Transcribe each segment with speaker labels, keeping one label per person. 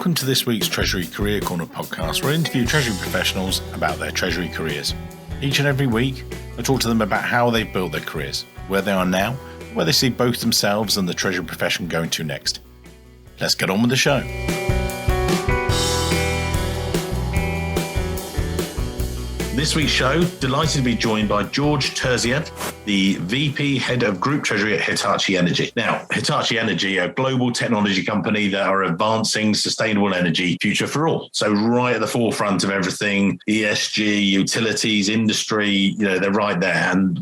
Speaker 1: Welcome to this week's Treasury Career Corner podcast, where I interview Treasury professionals about their Treasury careers. Each and every week, I talk to them about how they've built their careers, where they are now, where they see both themselves and the Treasury profession going to next. Let's get on with the show. This week's show, delighted to be joined by George Terziev, the VP Head of Group Treasury at Hitachi Energy. Now, Hitachi Energy, a global technology company that are advancing sustainable energy future for all. So right at the forefront of everything, ESG, utilities, industry, they're right there. And,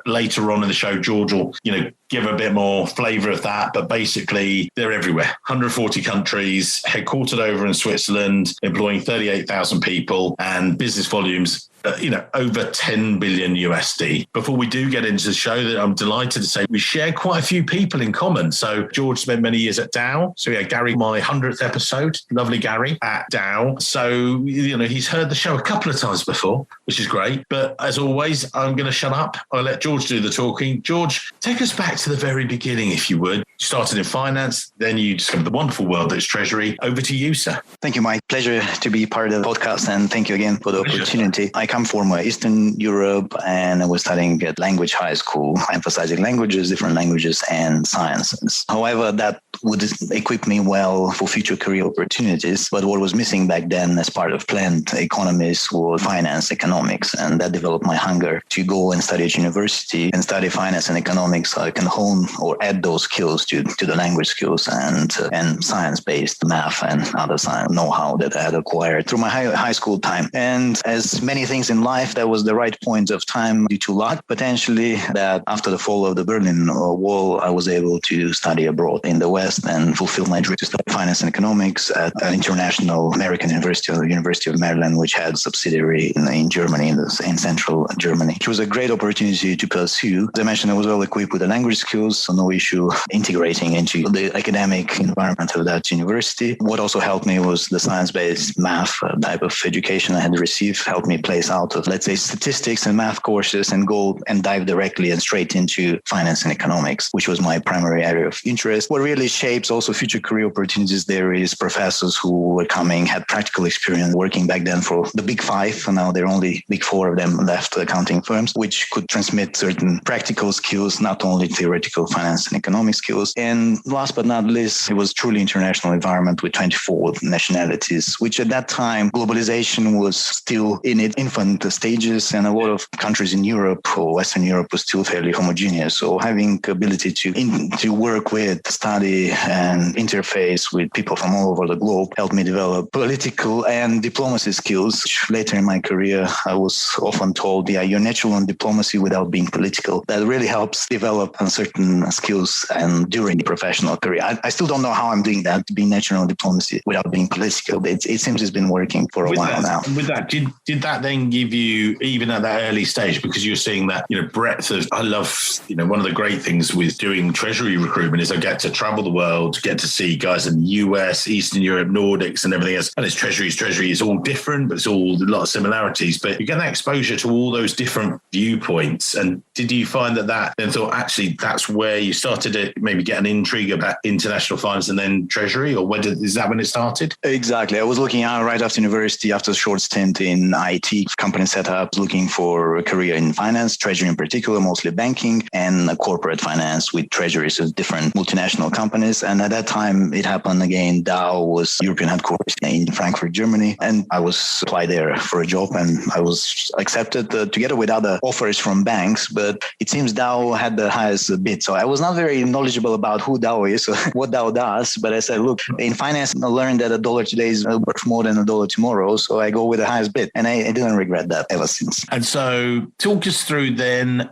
Speaker 1: later on in the show, George will, give a bit more flavour of that, but basically they're everywhere. 140 countries, headquartered over in Switzerland, employing 38,000 people and business volumes over 10 billion USD. Before we do get into the show, that I'm delighted to say we share quite a few people in common. So George spent many years at Dow. So yeah, Gary, my 100th episode, lovely Gary at Dow. So, he's heard the show a couple of times before, which is great. But as always, I'm going to shut up. I'll let George do the talking. George, take us back to the very beginning, if you would. You started in finance, then you discovered the wonderful world that's Treasury. Over to you, sir.
Speaker 2: Thank you, Mike. Pleasure to be part of the podcast, and thank you again for the opportunity. I come from Eastern Europe, and I was studying at language high school, emphasizing languages, different languages, and sciences. However, that would equip me well for future career opportunities. But what was missing back then as part of planned economics was finance economics, and that developed my hunger to go and study at university and study finance and economics so I can hone or add those skills to the language skills and science-based math and other science know-how that I had acquired through my high school time. And as many things in life, that was the right point of time due to luck, potentially, that after the fall of the Berlin Wall, I was able to study abroad in the West and fulfill my dream to study finance and economics at an international American university, or University of Maryland, which had a subsidiary in Germany, in central Germany, which was a great opportunity to pursue. As I mentioned, I was well equipped with the language skills, so no issue integrating into the academic environment of that university. What also helped me was the science-based math type of education I had received, helped me place out of, let's say, statistics and math courses and go and dive directly and straight into finance and economics, which was my primary area of interest. What really shapes also future career opportunities there is professors who were had practical experience working back then for the big five, and now there are only big four of them left, accounting firms, which could transmit certain practical skills, not only theoretical finance and economic skills. And last but not least, it was truly international environment with 24 nationalities, which at that time, globalization was still in its infant stages, and a lot of countries in Europe or Western Europe was still fairly homogeneous. So having the ability to work with, study, and interface with people from all over the globe helped me develop political and diplomacy skills. Later in my career, I was often told, you're natural in diplomacy without being political. That really helps develop certain skills and during the professional career. I still don't know how I'm doing that, being natural in diplomacy without being political. It seems it's been working for a while now.
Speaker 1: With that, did that then give you, even at that early stage, because you're seeing that, breadth of, I love, one of the great things with doing Treasury recruitment is I get to travel the world, get to see guys in the US, Eastern Europe, Nordics and everything else. And it's Treasury is all different, but it's all a lot of similarities. But you get that exposure to all those different viewpoints. And did you find that then thought, actually, that's where you started to maybe get an intrigue about international finance and then Treasury? Or is that when it started?
Speaker 2: Exactly. I was looking out right after university, after a short stint in IT, company setup, looking for a career in finance, Treasury in particular, mostly banking, and corporate finance with treasuries of different multinational companies. And at that time, it happened again. Dow was European headquarters in Frankfurt, Germany. And I was applied there for a job, and I was accepted together with other offers from banks. But it seems Dow had the highest bid. So I was not very knowledgeable about who Dow is, or what Dow does. But I said, look, in finance, I learned that $1 today is worth more than $1 tomorrow. So I go with the highest bid. And I didn't regret that ever since.
Speaker 1: And so talk us through then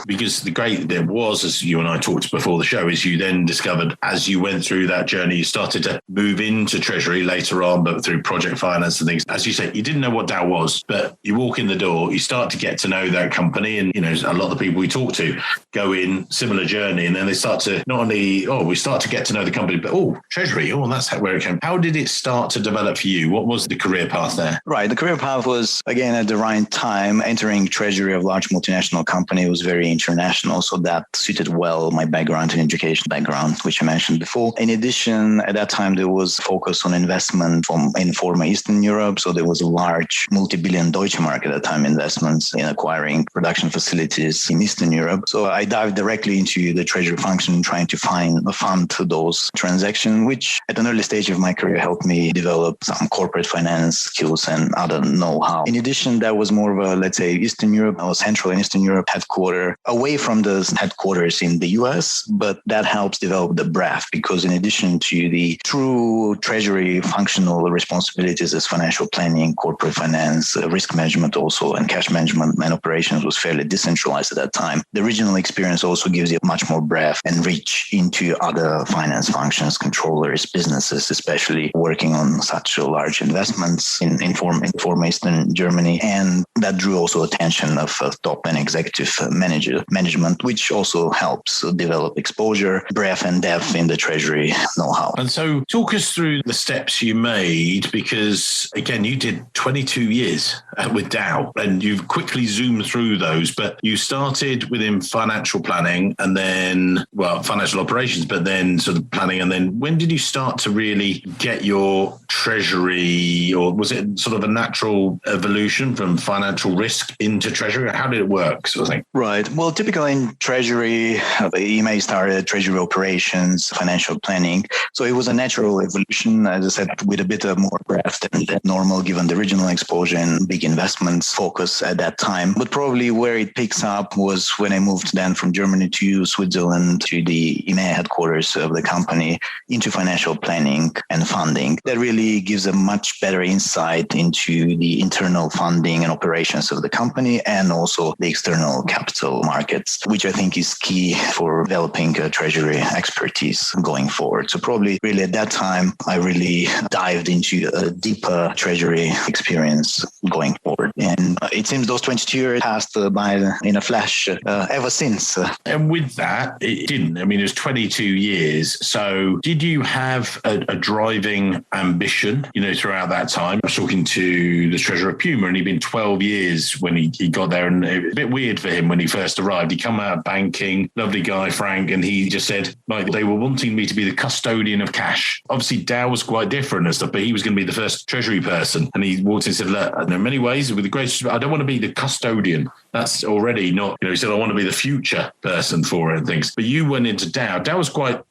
Speaker 1: because the great bit was, as you and I talked before the show, is you then discovered as you went through that journey, you started to move into Treasury later on, but through project finance and things. As you say, you didn't know what Dow was, but you walk in the door, you start to get to know that company. And, a lot of the people we talk to go in been similar journey, and then they start to not only, we start to get to know the company, but Treasury, that's where it came. How did it start to develop for you? What was the career path there?
Speaker 2: Right. The career path was, again, at the right time. Entering Treasury of large multinational company was very international, so that suited well my background and education background, which I mentioned before. In addition, at that time, there was focus on investment in former Eastern Europe, so there was a large multi-billion Deutsche Mark at that time investments in acquiring production facilities in Eastern Europe. So I dived directly into the treasury function, trying to find a fund to those transactions, which at an early stage of my career helped me develop some corporate finance skills and other know-how. In addition, that was more of a, let's say, Eastern Europe or Central and Eastern Europe headquarter, away from the headquarters in the US, but that helps develop the breadth, because in addition to the true treasury functional responsibilities as financial planning, corporate finance, risk management also, and cash management and operations was fairly decentralized at that time. The regional experience also gives you much more breadth and reach into other finance functions, controllers, businesses, especially working on such large investments in former Eastern Germany. And that drew also attention of top and executive management, which also helps develop exposure, breadth and depth in the treasury know-how.
Speaker 1: And so talk us through the steps you made, because again, you did 22 years with Dow and you've quickly zoomed through those, but you started within financial planning and then, financial operations, but then sort of planning. And then when did you start to really get your treasury, or was it sort of a natural evolution from financial risk into treasury? How did it work, sort of thing?
Speaker 2: Right. Well, typically in treasury, you may start at treasury operations, financial planning. So it was a natural evolution, as I said, with a bit of more breadth than normal, given the regional exposure and big investments focus at that time. But probably where it picks up was when I moved then from Germany to Switzerland to the EMEA headquarters of the company into financial planning and funding. That really gives a much better insight into the internal funding and operations of the company, and also the external capital markets, which I think is key for developing treasury expertise going forward. So probably really at that time, I really dived into a deeper treasury experience going forward. And it seems those 22 years passed by in a flash ever since.
Speaker 1: And with that, it didn't. I mean, it was 22 years. So did you have a driving ambition, throughout that time? I was talking to the treasurer of Puma, and he'd been 12 years when he got there. And it was a bit weird for him when he first arrived. He come out of banking, lovely guy, Frank, and he just said, like, they were wanting me to be the custodian of cash. Obviously, Dow was quite different and stuff, but he was going to be the first treasury person. And he walked in and said, look, in many ways, with the greatest, I don't want to be the custodian. That's already not, he said, I want to be the future person for it and things. But you went into Dow. Dow was quite,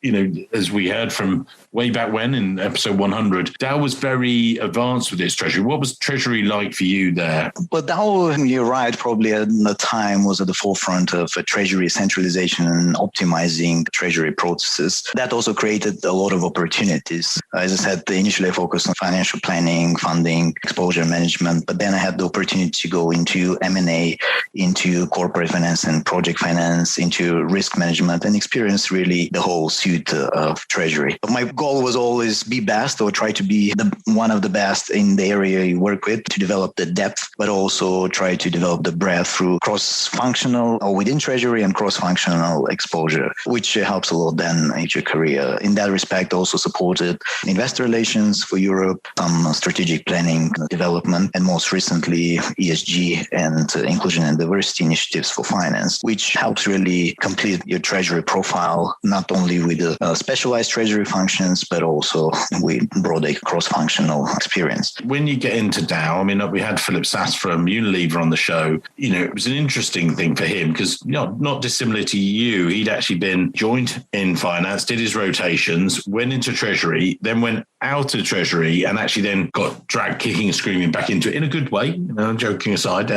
Speaker 1: as we heard from way back when in episode 100, Dow was very advanced with its treasury. What was treasury like for you there?
Speaker 2: Well, Dow, you're right, probably at the time was at the forefront of treasury centralization and optimizing treasury processes. That also created a lot of opportunities. As I said, initially I focused on financial planning, funding, exposure management, but then I had the opportunity to go into M&A, into corporate finance and project finance, into risk management, and experience really the whole suite of treasury. But my goal was always be best, or try to be one of the best in the area you work with, to develop the depth, but also try to develop the breadth through cross-functional or within treasury and cross-functional exposure, which helps a lot then in your career. In that respect, also supported investor relations for Europe, some strategic planning development, and most recently ESG and inclusion and diversity initiatives for finance, which helps really complete your treasury profile, not only with the specialized treasury functions, but also with broader cross-functional experience.
Speaker 1: When you get into Dow, I mean, we had Philip Sass from Unilever on the show. It was an interesting thing for him because, not dissimilar to you, he'd actually been joined in finance, did his rotations, went into treasury, then went out of treasury, and actually then got dragged kicking and screaming back into it in a good way, joking aside.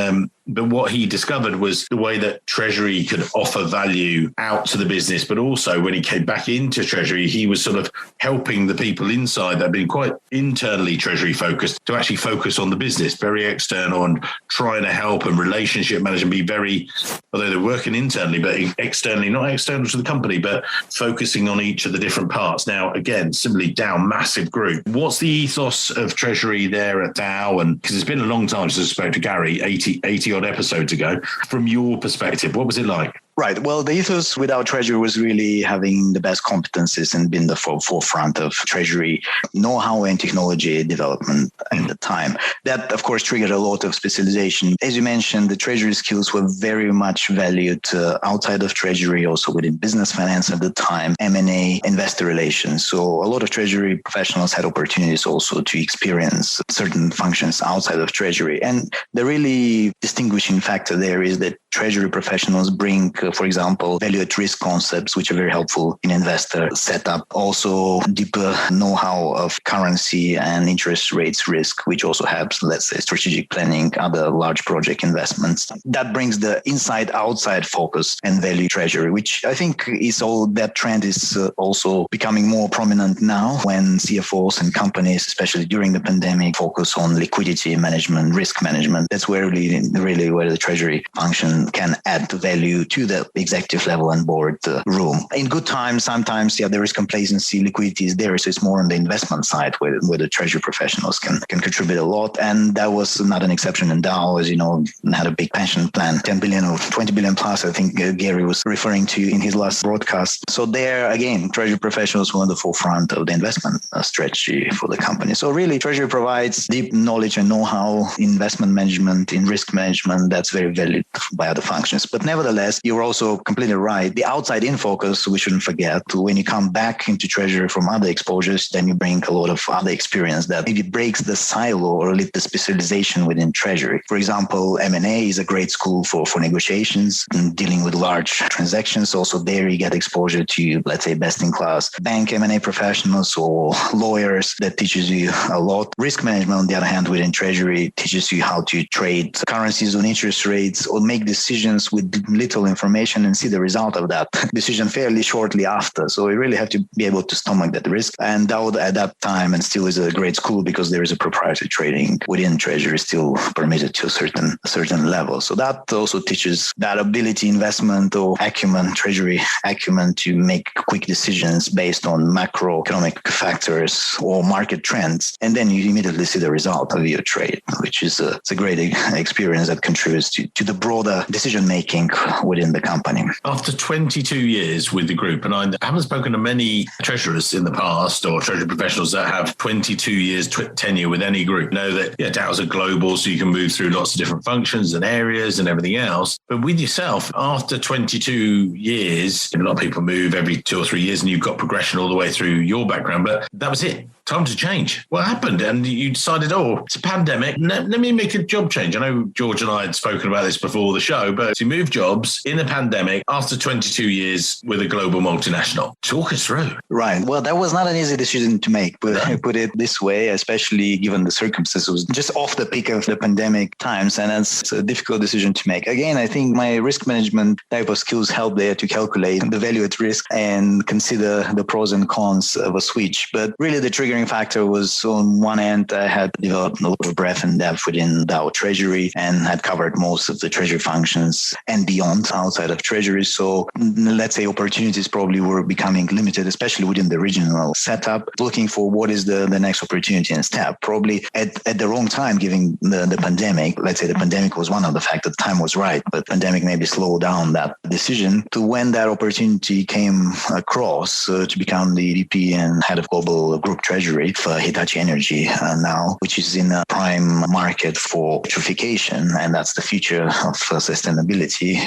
Speaker 1: But what he discovered was the way that treasury could offer value out to the business, but also when he came back into treasury, he was sort of helping the people inside that had been quite internally treasury focused to actually focus on the business, very external, and trying to help and relationship manage and be very, although they're working internally, but externally, not external to the company, but focusing on each of the different parts. Now, again, similarly, Dow, massive group. What's the ethos of treasury there at Dow? And because it's been a long time since I spoke to Gary, 80 odd episodes ago. From your perspective, what was it like?
Speaker 2: Right. Well, the ethos with our treasury was really having the best competencies and being the forefront of treasury know-how and technology development at the time. That, of course, triggered a lot of specialization. As you mentioned, the treasury skills were very much valued outside of treasury, also within business finance at the time, M&A, investor relations. So a lot of treasury professionals had opportunities also to experience certain functions outside of treasury. And the really distinguishing factor there is that treasury professionals bring, for example, value at risk concepts, which are very helpful in investor setup. Also, deeper know-how of currency and interest rates risk, which also helps, let's say, strategic planning, other large project investments. That brings the inside-outside focus and value treasury, which I think is all that trend is also becoming more prominent now when CFOs and companies, especially during the pandemic, focus on liquidity management, risk management. That's where really where the treasury function can add value to the executive level and board room. In good times, sometimes, there is complacency, liquidity is there. So it's more on the investment side where the treasury professionals can contribute a lot. And that was not an exception in Dow, as you know, had a big pension plan, 10 billion or 20 billion plus, I think Gary was referring to in his last broadcast. So there, again, treasury professionals were on the forefront of the investment strategy for the company. So really, treasury provides deep knowledge and know-how in investment management, in risk management. That's very valued by other functions. But nevertheless, you're also completely right. The outside-in focus, we shouldn't forget. When you come back into treasury from other exposures, then you bring a lot of other experience that maybe breaks the silo or the specialization within treasury. For example, M&A is a great school for negotiations and dealing with large transactions. Also there you get exposure to, let's say, best-in-class bank M&A professionals or lawyers. That teaches you a lot. Risk management, on the other hand, within treasury teaches you how to trade currencies on interest rates or make decisions with little information and see the result of that decision fairly shortly after. So you really have to be able to stomach that risk. And that at that time and still is a great school because there is a proprietary trading within treasury still permitted to a certain level. So that also teaches that ability, investment or acumen, treasury acumen to make quick decisions based on macroeconomic factors or market trends. And then you immediately see the result of your trade, which is it's a great experience that contributes to the broader decision-making within the company.
Speaker 1: After 22 years with the group, and I haven't spoken to many treasurers in the past or treasury professionals that have 22 years tenure with any group, know that DAOs are global, so you can move through lots of different functions and areas and everything else. But with yourself, after 22 years, a lot of people move every 2 or 3 years and you've got progression all the way through your background, but that was it. Time to change. What happened? And you decided, it's a pandemic. Let me make a job change. I know George and I had spoken about this before the show, but to move jobs in a pandemic after 22 years with a global multinational. Talk us through.
Speaker 2: Right. Well, that was not an easy decision to make, but I put it this way, especially given the circumstances. It was just off the peak of the pandemic times, and it's a difficult decision to make. Again, I think my risk management type of skills help there to calculate the value at risk and consider the pros and cons of a switch. But really the triggering factor was, on one end, I had developed a lot of breadth and depth within Dow Treasury and had covered most of the treasury functions and beyond outside of treasury. So let's say opportunities probably were becoming limited, especially within the regional setup, looking for what is the next opportunity and step. Probably at the wrong time, given the pandemic. Let's say the pandemic was one of the factors. The time was right, but pandemic maybe slowed down that decision to when that opportunity came across to become the VP and head of global group treasury for Hitachi Energy now, which is in a prime market for electrification, and that's the future of sustainability.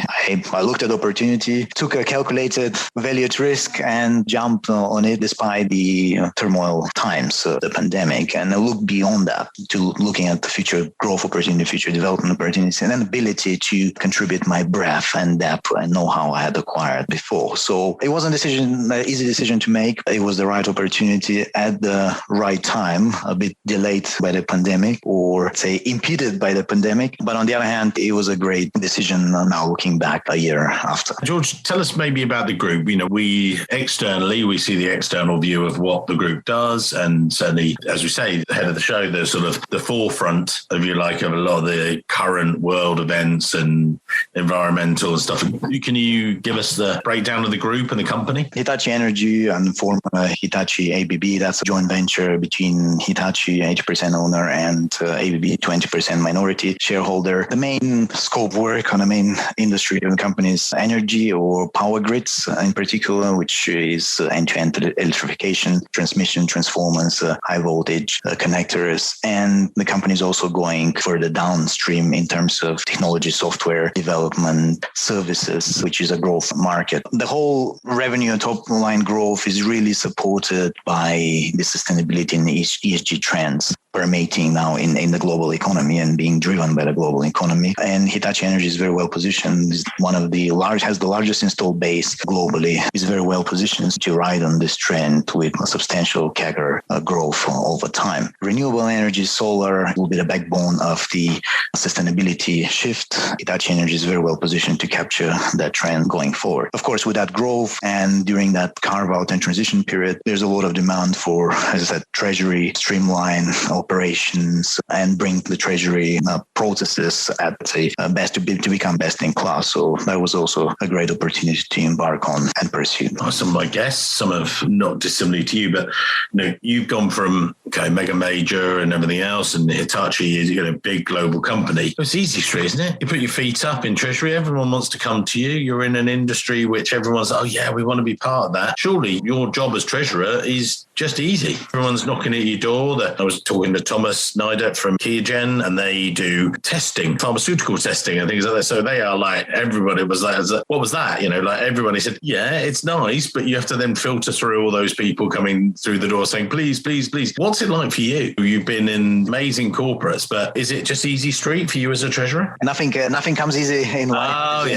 Speaker 2: I looked at the opportunity, took a calculated value at risk and jumped on it despite the turmoil times, the pandemic, and I looked beyond that to looking at the future growth opportunity, future development opportunities, and an ability to contribute my breadth and depth and know-how I had acquired before. So it wasn't an easy decision to make. It was the right opportunity at the right time, a bit delayed by the pandemic or say impeded by the pandemic. But on the other hand, it was a great decision now looking back a year after.
Speaker 1: George, tell us maybe about the group. We see the external view of what the group does. And certainly, as we say, the head of the show, the sort of the forefront, if you like, of a lot of the current world events and environmental and stuff. Can you give us the breakdown of the group and the company?
Speaker 2: Hitachi Energy and former Hitachi ABB, that's a joint venture venture between Hitachi, 80% owner, and ABB, 20% minority shareholder. The main scope work on the main industry of the company is energy or power grids in particular, which is end-to-end electrification, transmission, transformers, high voltage connectors. And the company is also going further downstream in terms of technology, software development, services, which is a growth market. The whole revenue and top line growth is really supported by the sustainability and ESG trends permeating now in the global economy and being driven by the global economy. And Hitachi Energy is very well positioned. Is one of the has the largest installed base globally. Is very well positioned to ride on this trend with a substantial CAGR growth over time. Renewable energy, solar will be the backbone of the sustainability shift. Hitachi Energy is very well positioned to capture that trend going forward. Of course, with that growth and during that carve out and transition period, there's a lot of demand for, as I said, treasury, streamline operations, and bring the treasury processes at best to become best in class. So that was also a great opportunity to embark on and pursue.
Speaker 1: Some of my guests, some of not dissimilar to you, but you've gone from mega major and everything else, and Hitachi is a big global company. It's easy street, isn't it? You put your feet up in treasury, everyone wants to come to you. You're in an industry which everyone's, oh yeah, we want to be part of that. Surely your job as treasurer is just easy. Everyone's knocking at your door. I was talking to Thomas Snyder from Keygen, and they do testing, pharmaceutical testing and things like that. So they are like, everybody was like, what was that? Like everybody said, yeah, it's nice, but you have to then filter through all those people coming through the door saying, please, please, please. What's it like for you? You've been in amazing corporates, but is it just easy street for you as a treasurer?
Speaker 2: Nothing comes easy in life.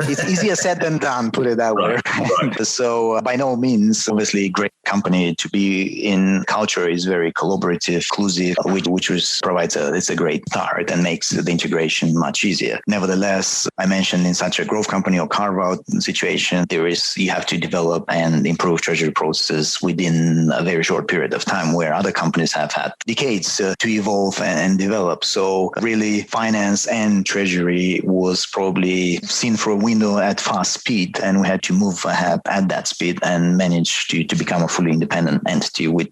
Speaker 2: It's easier said than done, put it that way. Right. So by no means, obviously, great company to be in. Culture is very collaborative, inclusive, which provides it's a great start and makes the integration much easier. Nevertheless, I mentioned in such a growth company or carve-out situation, you have to develop and improve treasury processes within a very short period of time, where other companies have had decades to evolve and develop. So really, finance and treasury was probably seen through a window at fast speed, and we had to move ahead at that speed and manage to become a fully independent entity with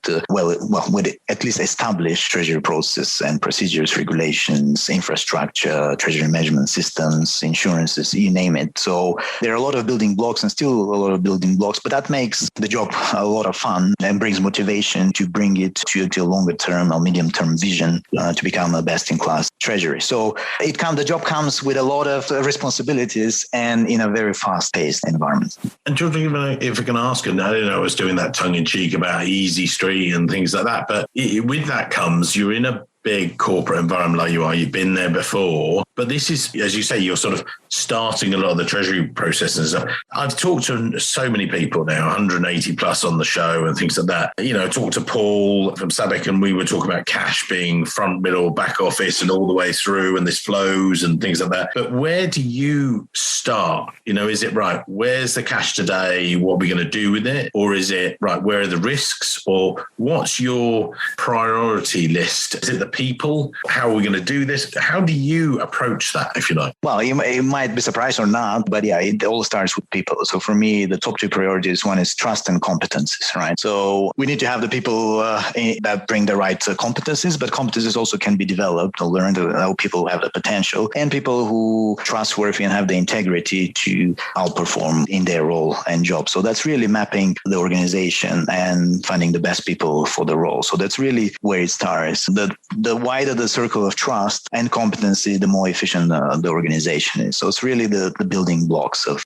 Speaker 2: at least established treasury processes and procedures, regulations, infrastructure, treasury management systems, insurances, you name it. So there are a lot of building blocks, and still a lot of building blocks, but that makes the job a lot of fun and brings motivation to bring it to a longer term or medium term vision to become a best in class treasury. So the job comes with a lot of responsibilities and in a very fast paced environment.
Speaker 1: And George, if I can ask, and I don't know, I was doing that tongue in cheek about easy street and things like that, but with that comes, you're in a big corporate environment like you are. You've been there before, but this is, as you say, you're sort of starting a lot of the treasury process and stuff. I've talked to so many people now, 180 plus on the show and things like that. I talked to Paul from SABIC, and we were talking about cash being front, middle, back office and all the way through, and this flows and things like that. But where do you start? Is it right, where's the cash today? What are we going to do with it? Or is it right, where are the risks? Or what's your priority list? Is it the people? How are we going to do this? How do you approach that, if you like?
Speaker 2: Well, you might be surprised or not, but yeah, it all starts with people. So for me, the top two priorities, one is trust and competencies, right? So we need to have the people that bring the right competencies, but competencies also can be developed or learned. People who have the potential, and people who are trustworthy and have the integrity to outperform in their role and job. So that's really mapping the organization and finding the best people for the role. So that's really where it starts. The wider the circle of trust and competency, the more efficient the organization is. So it's really the building blocks of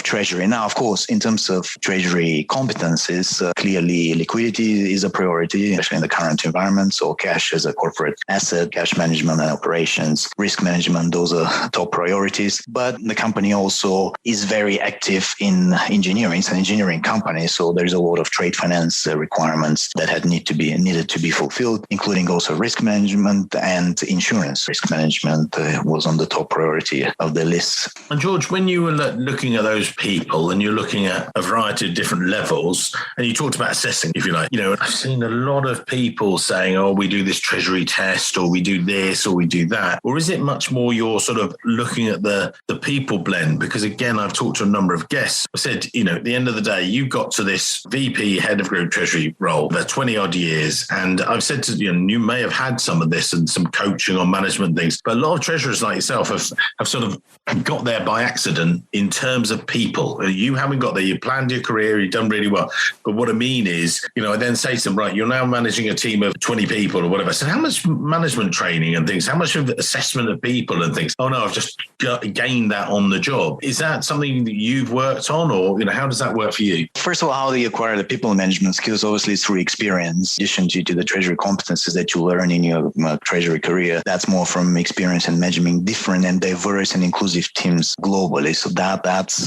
Speaker 2: treasury. Now, of course, in terms of treasury competencies, clearly liquidity is a priority, especially in the current environment. So cash as a corporate asset, cash management and operations, risk management, those are top priorities. But the company also is very active in engineering. It's an engineering company. So there's a lot of trade finance requirements that needed to be fulfilled, including also risk management and insurance risk management. management was on the top priority of the list.
Speaker 1: And George, when you were looking at those people and you're looking at a variety of different levels, and you talked about assessing, if you like, I've seen a lot of people saying, oh, we do this treasury test, or we do this, or we do that. Or is it much more you're sort of looking at the people blend? Because again, I've talked to a number of guests. I said, at the end of the day, you got to this VP head of group treasury role for 20 odd years. And I've said to you may have had some of this and some coaching on management things, but a lot of treasurers like yourself have sort of got there by accident in terms of people. You haven't got there. You planned your career. You've done really well. But what I mean is, I then say to them, right, you're now managing a team of 20 people or whatever. I said, how much management training and things? How much of assessment of people and things? Oh, no, I've just gained that on the job. Is that something that you've worked on, or, how does that work for you?
Speaker 2: First of all, how do you acquire the people management skills? Obviously, through experience. In addition to the treasury competencies that you learn in your treasury career, that's more from experience and managing different and diverse and inclusive teams globally. So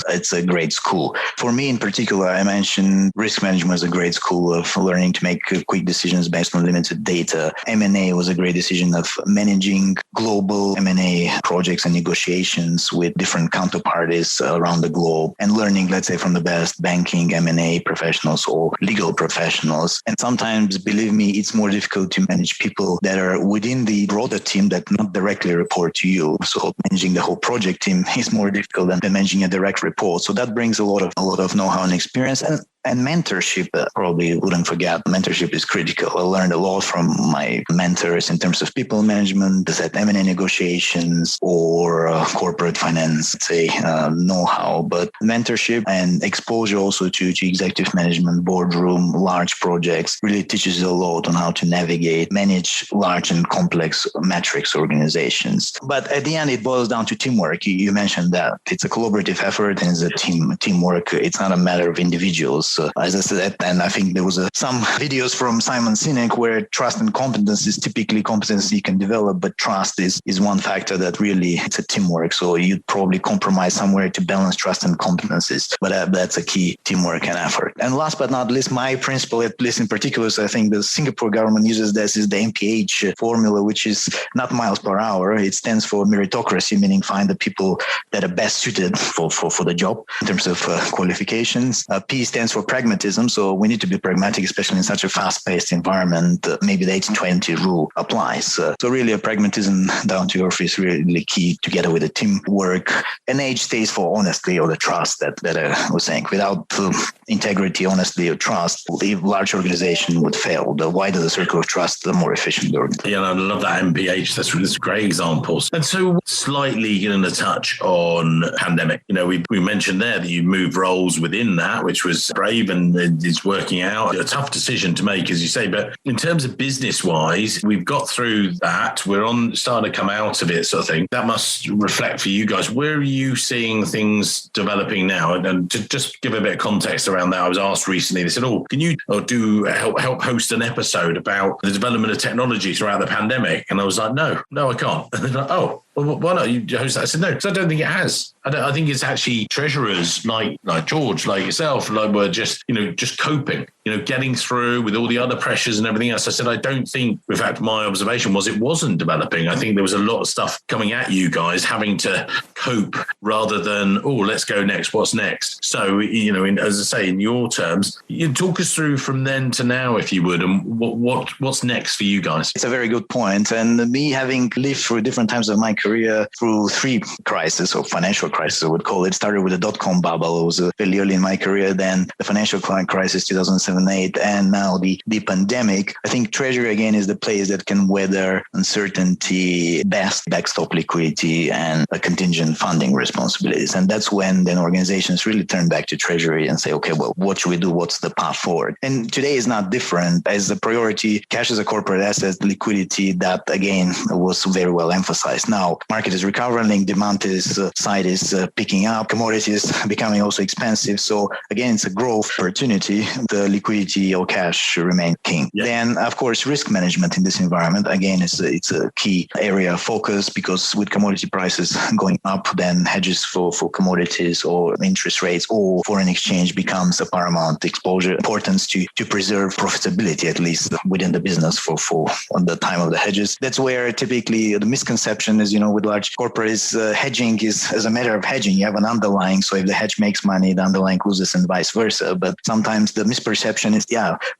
Speaker 2: it's a great school. For me in particular, I mentioned risk management is a great school of learning to make quick decisions based on limited data. M&A was a great decision of managing global M&A projects and negotiations with different counterparties around the globe, and learning, let's say, from the best banking M&A professionals or legal professionals. And sometimes, believe me, it's more difficult to manage people that are within the broader team that not directly report to you. So managing the whole project team is more difficult than managing a direct report. So that brings a lot of know-how and experience. And mentorship, probably wouldn't forget, mentorship is critical. I learned a lot from my mentors in terms of people management, at M&A negotiations or corporate finance, know-how. But mentorship and exposure also to executive management, boardroom, large projects really teaches you a lot on how to navigate, manage large and complex metrics organizations. But at the end, it boils down to teamwork. You mentioned that. It's a collaborative effort and it's a teamwork. It's not a matter of individuals. As I said, and I think there was some videos from Simon Sinek where trust and competence is typically competency you can develop, but trust is one factor that really, it's a teamwork. So you'd probably compromise somewhere to balance trust and competencies, but that's a key, teamwork and effort. And last but not least, my principle, at least in particular, so I think the Singapore government uses this, is the MPH formula, which is not miles per hour. It stands for meritocracy, meaning find the people that are best suited for the job in terms of qualifications. P stands for pragmatism. So we need to be pragmatic, especially in such a fast-paced environment. Maybe the 80-20 rule applies. So really a pragmatism down to earth is really key, together with the teamwork. And H stays for honesty, or the trust that I was saying. Without integrity, honesty, or trust, the large organization would fail. The wider the circle of trust, the more efficient the organization.
Speaker 1: Yeah, I love that MPH. That's great examples. And so slightly getting a touch on pandemic. We mentioned there that you moved roles within that, which was brave and it's working out. A tough decision to make, as you say. But in terms of business-wise, we've got through that. We're starting to come out of it, sort of thing. That must reflect for you guys. Where are you seeing things developing now? And to just give a bit of context around that, I was asked recently, they said, can you help host an episode about the development of technology throughout the pandemic? And I was like, no, I can't. And they're like, well, why not you host that? I said, no, because I don't think it has. I think it's actually treasurers like George, like yourself, were just coping, getting through with all the other pressures and everything else. I said, I don't think, in fact, my observation was it wasn't developing. I think there was a lot of stuff coming at you guys having to cope rather than, let's go next. What's next? So, as I say, in your terms, you talk us through from then to now, if you would, and what's next for you guys?
Speaker 2: It's a very good point. And me having lived through different times of my career through three crises, or financial crisis, I would call it. Started with the dot-com bubble. It was fairly early in my career. Then the financial crisis, 2007-8, and now the pandemic. I think Treasury, again, is the place that can weather uncertainty best, backstop liquidity, and contingent funding responsibilities. And that's when then organizations really turn back to Treasury and say, okay, well, what should we do? What's the path forward? And today is not different. As the priority, cash as a corporate asset, liquidity, that again was very well emphasized. Now, market is recovering, demand side is picking up, commodities becoming also expensive. So again, it's a growth opportunity. The liquidity or cash remain king.
Speaker 1: Yeah.
Speaker 2: Then, of course, risk management in this environment, again, it's a key area of focus, because with commodity prices going up, then hedges for commodities or interest rates or foreign exchange becomes a paramount exposure. Importance to preserve profitability, at least within the business for on the time of the hedges. That's where typically the misconception is, with large corporates, hedging is as a matter of hedging. You have an underlying, so if the hedge makes money, the underlying loses and vice versa. But sometimes the misperception is,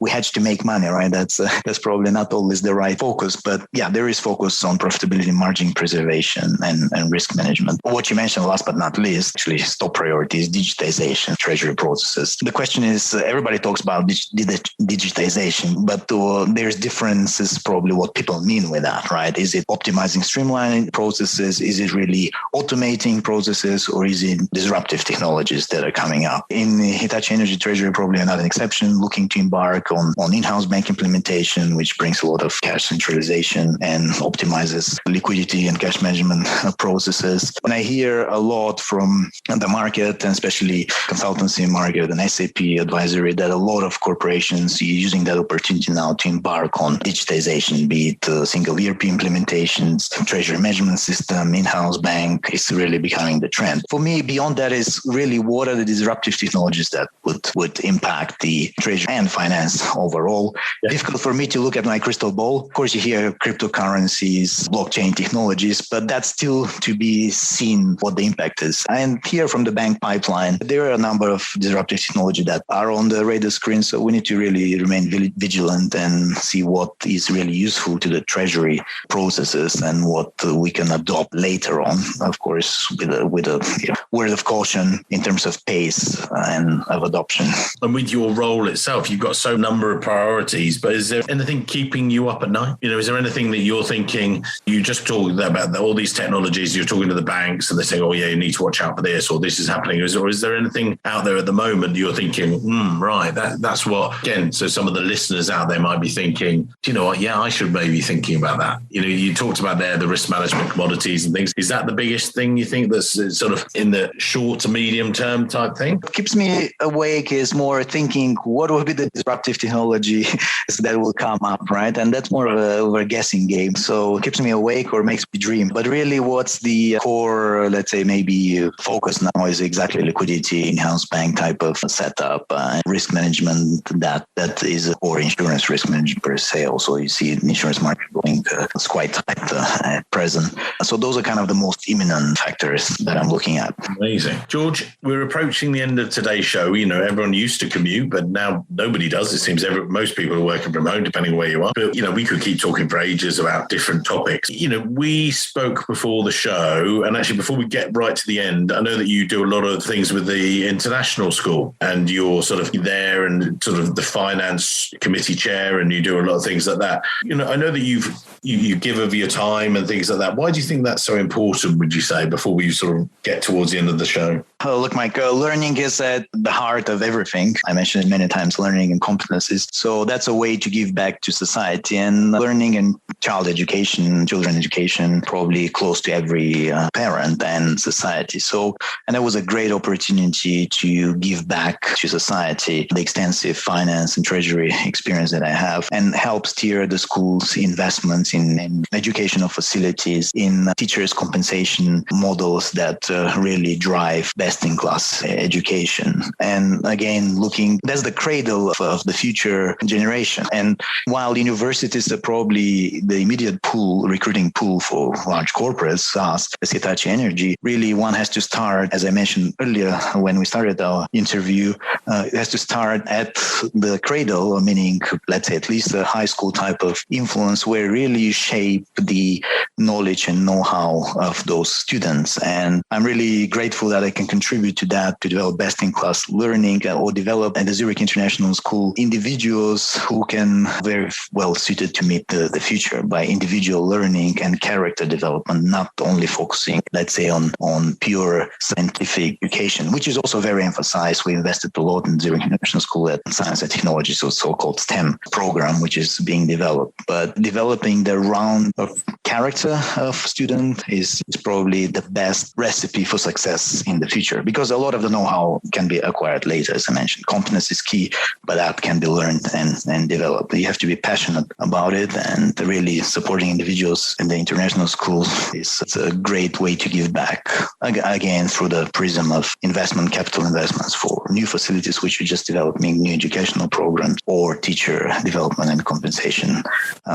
Speaker 2: we hedge to make money, right? That's probably not always the right focus. But there is focus on profitability, margin preservation, and risk management. What you mentioned last but not least, actually top priorities, digitization, treasury processes. The question is, everybody talks about digitization, but there's differences probably what people mean with that, right? Is it optimizing, streamlining processes? Is it really automating processes, or is it disruptive technologies that are coming up? In Hitachi Energy Treasury, probably not an exception, looking to embark on in-house bank implementation, which brings a lot of cash centralization and optimizes liquidity and cash management processes. And I hear a lot from the market, and especially consultancy market and SAP advisory, that a lot of corporations are using that opportunity now to embark on digitization, be it single ERP implementations, treasury management system, in-house bank. It's really becoming the trend. For me, beyond that is really what are the disruptive technologies that would impact the treasury and finance overall. Yeah. Difficult for me to look at my crystal ball. Of course, you hear cryptocurrencies, blockchain technologies, but that's still to be seen what the impact is. And here from the bank pipeline, there are a number of disruptive technology that are on the radar screen. So we need to really remain vigilant and see what is really useful to the treasury processes and what we can adopt later on, of course, with a word of caution in terms of pace and of adoption.
Speaker 1: And with your role itself, you've got so number of priorities, but is there anything keeping you up at night? Is there anything that you're thinking, you just talked about all these technologies, you're talking to the banks and they say, you need to watch out for this, or this is happening. Or is there anything out there at the moment that you're thinking, right, that's what, again, so some of the listeners out there might be thinking, do you know what? Yeah, I should maybe be thinking about that. You talked about there, the risk management commodities and things. Is that the biggest thing you think that's sort of in the short to medium term type thing?
Speaker 2: What keeps me awake is more thinking, what will be the disruptive technology that will come up, right? And that's more of a guessing game. So it keeps me awake or makes me dream. But really, what's the core, let's say, maybe focus now is exactly liquidity, in-house bank type of setup, risk management, that is, or insurance risk management per se. Also, you see the insurance market going it's quite tight at present. So those are kind of the most imminent factors that I'm looking at.
Speaker 1: Amazing. George, we're approaching the end of today's show. Everyone used to commute, but now nobody does. It seems most people are working from home, depending on where you are. But, we could keep talking for ages about different topics. We spoke before the show, and actually before we get right to the end, I know that you do a lot of things with the international school, and you're sort of there and sort of the finance committee chair, and you do a lot of things like that. I know that you give of your time and things like that. Why do you think that's so important, would you say, before we sort of get towards the end of the show?
Speaker 2: Oh, look, Mike, learning is at the heart of everything. I mentioned it many times, learning and competencies. So that's a way to give back to society, and learning and children education, probably close to every parent and society. So, and that was a great opportunity to give back to society the extensive finance and treasury experience that I have, and help steer the school's investments in educational facilities, in teachers' compensation models that really drive best-in-class education. And again, that's the cradle of the future generation. And while universities are probably the immediate recruiting pool for large corporates, us as Hitachi Energy, really one has to start, as I mentioned earlier when we started our interview, it has to start at the cradle, meaning, let's say, at least a high school type of influence, where really you shape the knowledge and know-how of those students. And I'm really grateful that I can contribute to that, to develop best-in-class learning, or develop at the Zurich International School individuals who can very well suited to meet the future by individual learning and character development, not only focusing, let's say, on pure scientific education, which is also very emphasized. We invested a lot in Zurich International School at Science and Technology, so-called STEM program, which is being developed. But developing the round of character of student is probably the best recipe for success in the future. future, because a lot of the know-how can be acquired later, as I mentioned. Competence is key, but that can be learned and developed. You have to be passionate about it, and really supporting individuals in the international schools is a great way to give back, again, through the prism of capital investments for new facilities, which we just developing, new educational programs, or teacher development and compensation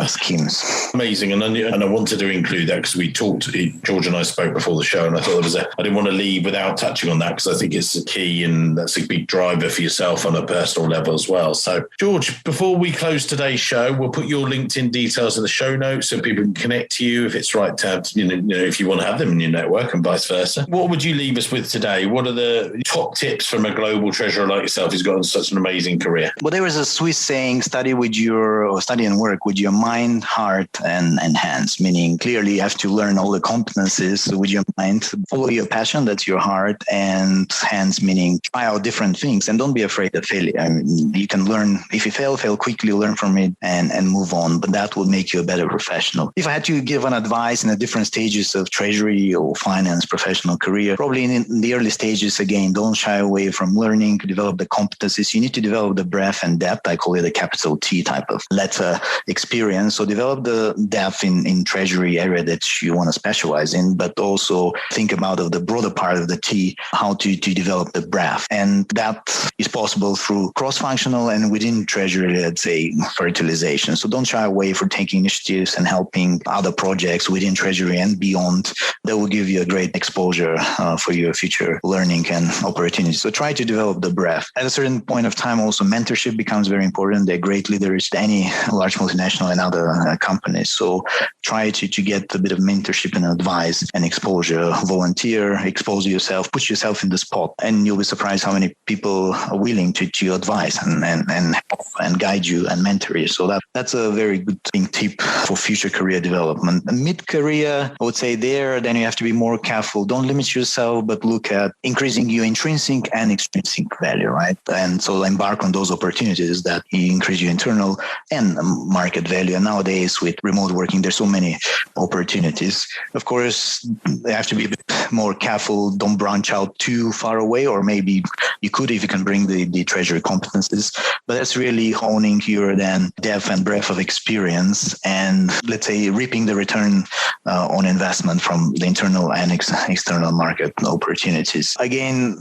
Speaker 2: schemes.
Speaker 1: Amazing. And I wanted to include that because we talked, George and I spoke before the show, and I thought I didn't want to leave without touching on that, because I think it's a key and that's a big driver for yourself on a personal level as well. So, George, before we close today's show, we'll put your LinkedIn details in the show notes so people can connect to you if it's right to have, if you want to have them in your network and vice versa. What would you leave us with today? What are the top tips from a global treasurer like yourself who's got such an amazing career?
Speaker 2: Well, there is a Swiss saying, study and work with your mind, heart, and hands, meaning clearly you have to learn all the competencies with your mind, follow your passion, that's your heart, and hands, meaning try out different things and don't be afraid of failure. I mean, you can learn, if you fail quickly, learn from it and move on, but that will make you a better professional. If I had to give an advice in the different stages of treasury or finance professional career, probably in the early stages, again, don't shy away from learning to develop the competencies. You need to develop the breadth and depth. I call it a capital T type of letter experience. So develop the depth in treasury area that you want to specialize in, but also think about of the broader part of the T, how to develop the breadth. And that is possible through cross-functional and within treasury, let's say, fertilization. So don't shy away from taking initiatives and helping other projects within treasury and beyond. That will give you a great exposure for your future learning and opportunities. So try to develop the breadth. At a certain point of time, also mentorship becomes very important. They're great leaders to any large multinational and other companies. So try to get a bit of mentorship and advice and exposure. Volunteer, expose yourself, put yourself in the spot, and you'll be surprised how many people are willing to advise and guide you and mentor you. So that's a very good tip for future career development. And mid-career, I would say then you have to be more careful. Don't limit yourself, but look at increasing your intrinsic and extrinsic value, right? And so embark on those opportunities that increase your internal and market value. And nowadays with remote working, there's so many opportunities. Of course, they have to be a bit more careful. Don't branch out too far away, or maybe you could if you can bring the treasury competencies. But that's really honing your then depth and breadth of experience and, let's say, reaping the return on investment from the internal and external market opportunities. Again,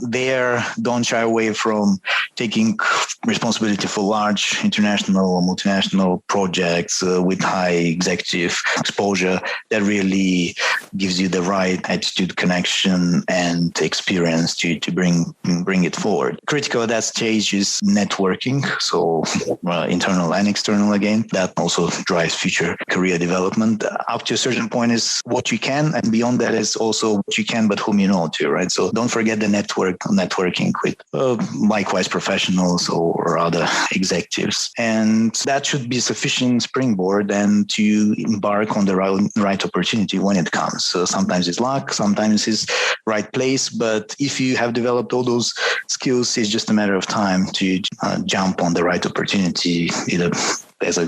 Speaker 2: don't shy away from taking responsibility for large international or multinational projects with high executive exposure. That really gives you the right attitude, connection, and experience to bring it forward. Critical at that stage is networking. So internal and external, again, that also drives future career development. Up to a certain point is what you can, and beyond that is also what you can, but whom you know too, right? So don't forget the networking with likewise professionals or other executives. And that should be sufficient springboard and to embark on the right opportunity when it comes. So sometimes it's luck, sometimes it's right place, but if you have developed all those skills, it's just a matter of time to jump on the right opportunity, either as a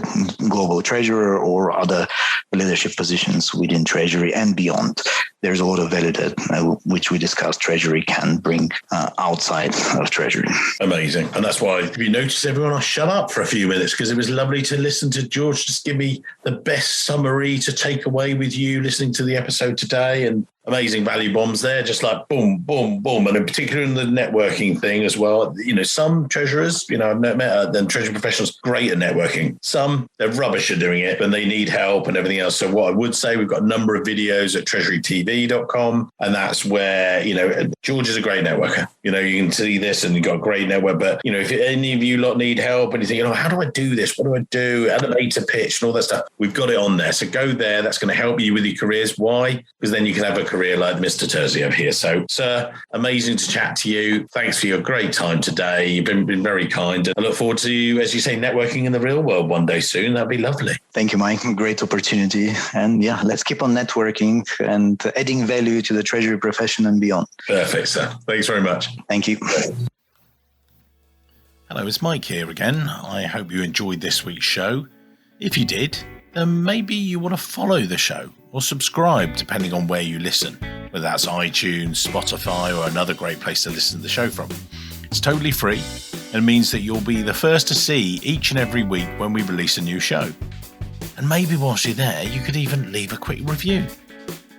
Speaker 2: global treasurer or other leadership positions within treasury and beyond. There's a lot of value that, which we discussed, treasury can bring outside of treasury.
Speaker 1: Amazing. And that's why, if you notice, everyone, I shut up for a few minutes because it was lovely to listen to George just give me the best summary to take away with you listening to the episode today. And amazing value bombs there, just like boom, boom, boom. And in particular in the networking thing as well. Some treasurers, I've met them treasury professionals, great at networking. Some, they're rubbish at doing it and they need help and everything else. So what I would say, we've got a number of videos at treasurytv.com, and that's where, George is a great networker. You can see this and you've got a great network. But, if any of you lot need help and you think, how do I do this? What do I do? Elevator pitch and all that stuff. We've got it on there. So go there. That's going to help you with your careers. Why? Because then you can have a career like Mr. Terziev here. So, sir, amazing to chat to you. Thanks for your great time today. You've been very kind. I look forward to, as you say, networking in the real world one day soon. That'd be lovely.
Speaker 2: Thank you, Mike. Great opportunity. And let's keep on networking and adding value to the treasury profession and beyond.
Speaker 1: Perfect, sir. Thanks very much.
Speaker 2: Thank you.
Speaker 3: Hello, it's Mike here again. I hope you enjoyed this week's show. If you did, then maybe you want to follow the show or subscribe depending on where you listen. whether that's iTunes, Spotify, or another great place to listen to the show from. It's totally free and means that you'll be the first to see each and every week when we release a new show. And maybe whilst you're there, you could even leave a quick review.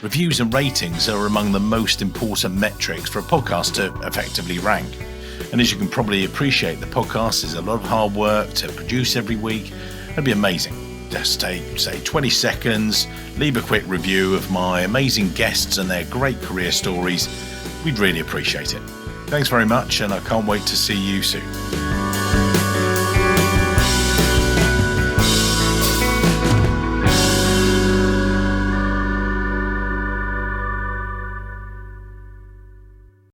Speaker 3: Reviews and ratings are among the most important metrics for a podcast to effectively rank. And as you can probably appreciate, the podcast is a lot of hard work to produce every week. It'd be amazing. Just take, say, 20 seconds, leave a quick review of my amazing guests and their great career stories. We'd really appreciate it. Thanks very much, and I can't wait to see you soon.